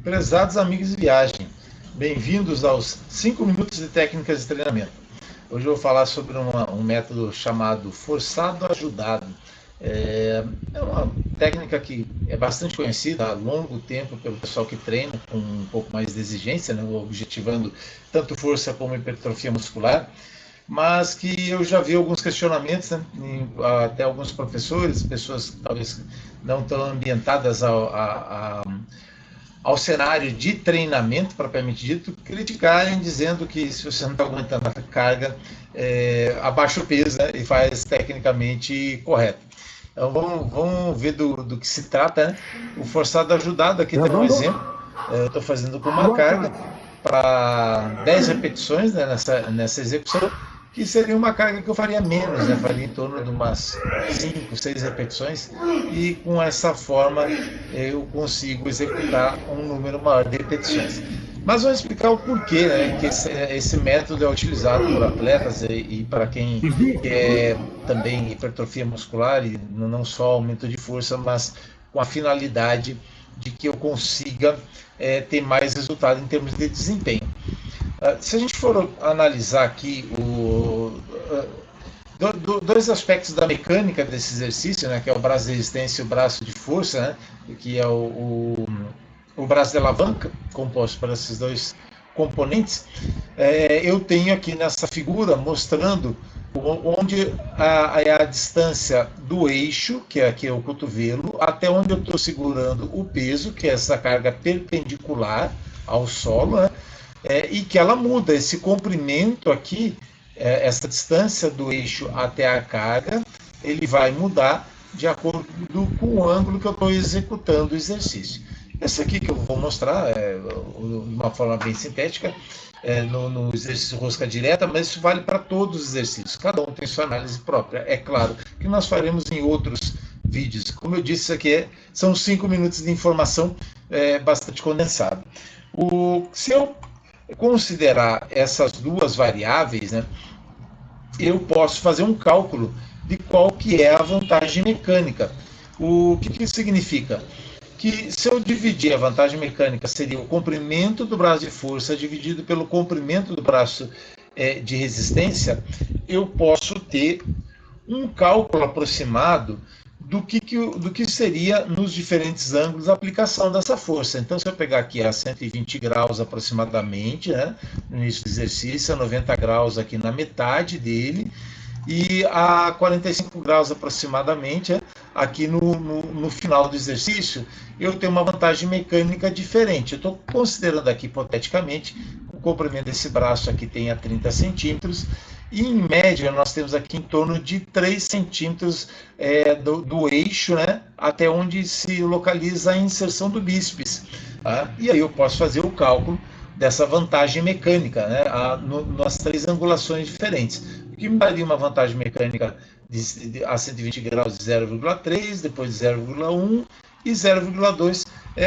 Prezados amigos de viagem, bem-vindos aos 5 minutos de técnicas de treinamento. Hoje eu vou falar sobre um método chamado forçado ajudado. É uma técnica que é bastante conhecida há longo tempo pelo pessoal que treina com um pouco mais de exigência, né, objetivando tanto força como hipertrofia muscular, mas que eu já vi alguns questionamentos, né, até alguns professores, pessoas que talvez não tão ambientadas ao cenário de treinamento propriamente dito, criticarem dizendo que se você não está aguentando a carga, abaixa o peso, né, e faz tecnicamente correto. Então vamos ver do que se trata, né? O forçado ajudado aqui tem um exemplo. Eu estou fazendo com uma carga para 10 repetições, né, nessa execução, que seria uma carga que eu faria menos, né? Faria em torno de umas 5, 6 repetições, e com essa forma eu consigo executar um número maior de repetições. Mas vamos explicar o porquê, né, que esse método é utilizado por atletas e para quem quer também hipertrofia muscular, e não só aumento de força, mas com a finalidade de que eu consiga ter mais resultado em termos de desempenho. Se a gente for analisar aqui dois aspectos da mecânica desse exercício, né, que é o braço de resistência e o braço de força, né, que é o braço de alavanca, composto por esses dois componentes, eu tenho aqui nessa figura mostrando onde é a distância do eixo, que aqui é o cotovelo, até onde eu estou segurando o peso, que é essa carga perpendicular ao solo, né? E que ela muda esse comprimento aqui, essa distância do eixo até a carga, ele vai mudar de acordo com o ângulo que eu estou executando o exercício. Esse aqui que eu vou mostrar de uma forma bem sintética, no exercício rosca direta, mas isso vale para todos os exercícios, cada um tem sua análise própria. É claro que nós faremos em outros vídeos. Como eu disse, isso aqui são 5 minutos de informação bastante condensada. Se eu considerar essas duas variáveis, né, eu posso fazer um cálculo de qual que é a vantagem mecânica. O que isso significa? Que se eu dividir a vantagem mecânica, seria o comprimento do braço de força dividido pelo comprimento do braço de resistência, eu posso ter um cálculo aproximado do que seria nos diferentes ângulos a aplicação dessa força. Então, se eu pegar aqui a 120 graus aproximadamente, né, no início do exercício, a 90 graus aqui na metade dele, e a 45 graus aproximadamente aqui no final do exercício, eu tenho uma vantagem mecânica diferente. Eu estou considerando aqui, hipoteticamente, o comprimento desse braço aqui tem a 30 centímetros, e em média nós temos aqui em torno de 3 centímetros do eixo, né, até onde se localiza a inserção do bíceps. Tá? E aí eu posso fazer o cálculo dessa vantagem mecânica, né, nas 3 angulações diferentes. O que me daria uma vantagem mecânica a 120 graus de 0,3, depois de 0,1 e 0,2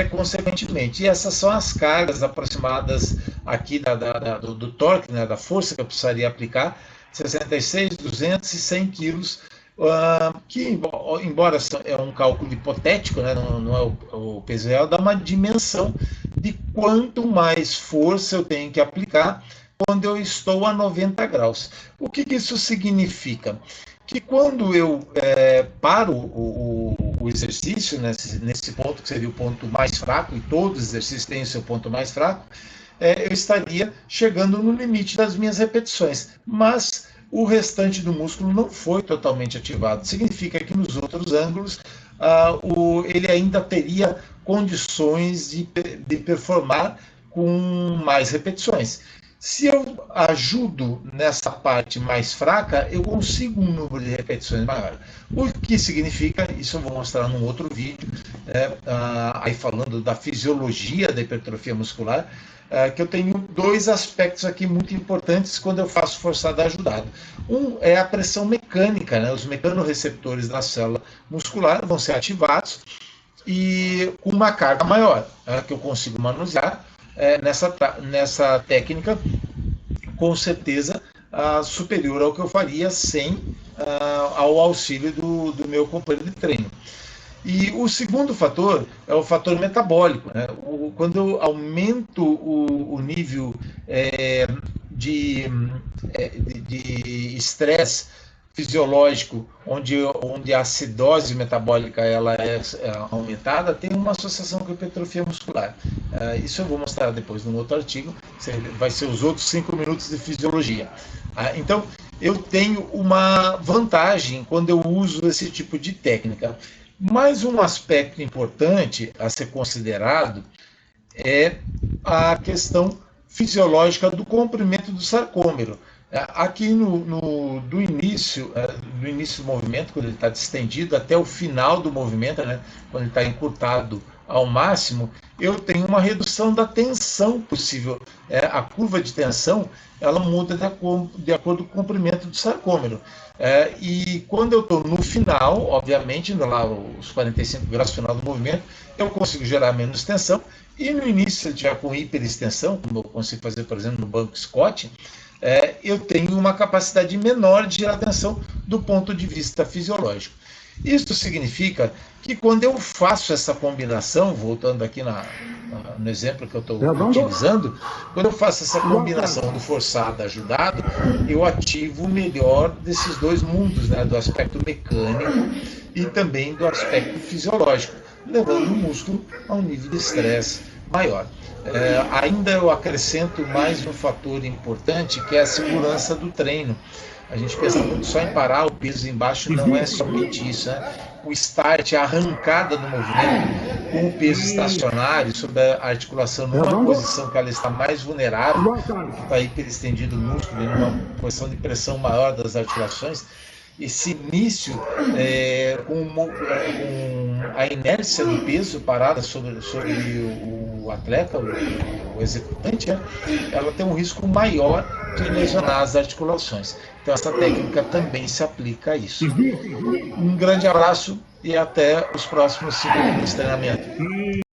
consequentemente. E essas são as cargas aproximadas aqui do torque, né, da força que eu precisaria aplicar, 66, 200 e 100 quilos, que, embora é um cálculo hipotético, né, não é o peso real, dá uma dimensão de quanto mais força eu tenho que aplicar quando eu estou a 90 graus. O que isso significa? Que quando eu paro o exercício, nesse ponto, que seria o ponto mais fraco, e todos os exercícios têm o seu ponto mais fraco, eu estaria chegando no limite das minhas repetições, mas o restante do músculo não foi totalmente ativado. Significa que nos outros ângulos ele ainda teria condições de performar com mais repetições. Se eu ajudo nessa parte mais fraca, eu consigo um número de repetições maior. O que significa, isso eu vou mostrar num outro vídeo, aí falando da fisiologia da hipertrofia muscular, que eu tenho 2 aspectos aqui muito importantes quando eu faço forçado ajudado. Um é a pressão mecânica, né? Os mecanorreceptores da célula muscular vão ser ativados e com uma carga maior, que eu consigo manusear nessa técnica, com certeza superior ao que eu faria sem ao auxílio do meu companheiro de treino. E o segundo fator é o fator metabólico, né? Quando eu aumento o nível de estresse fisiológico, onde a acidose metabólica ela é aumentada, tem uma associação com a hipertrofia muscular. Isso eu vou mostrar depois num outro artigo, vai ser os outros 5 minutos de fisiologia. Então, eu tenho uma vantagem quando eu uso esse tipo de técnica. Mas um aspecto importante a ser considerado é a questão fisiológica do comprimento do sarcômero. Aqui do início do movimento, quando ele está distendido, até o final do movimento, né, quando ele está encurtado ao máximo, eu tenho uma redução da tensão possível. A curva de tensão ela muda de acordo com o comprimento do sarcômero. E quando eu estou no final, obviamente, lá os 45 graus final do movimento, eu consigo gerar menos tensão. E no início, se eu estiver com hiperextensão, como eu consigo fazer, por exemplo, no banco Scott, eu tenho uma capacidade menor de gerar tensão do ponto de vista fisiológico. Isso significa que quando eu faço essa combinação, voltando aqui no exemplo que eu estou utilizando, quando eu faço essa combinação do forçado ajudado, eu ativo o melhor desses dois mundos, né, do aspecto mecânico e também do aspecto fisiológico, levando o músculo a um nível de estresse maior. Ainda eu acrescento mais um fator importante, que é a segurança do treino. A gente pensa muito só em parar o peso embaixo, não é somente isso, né? O start, a arrancada do movimento com o peso estacionário sobre a articulação numa posição que ela está mais vulnerável, que está hiperestendido o músculo, em uma posição de pressão maior das articulações. Esse início com a inércia do peso parada sobre o atleta, o executante, né? Ela tem um risco maior de lesionar as articulações. Então essa técnica também se aplica a isso. Um grande abraço e até os próximos 5 minutos de treinamento.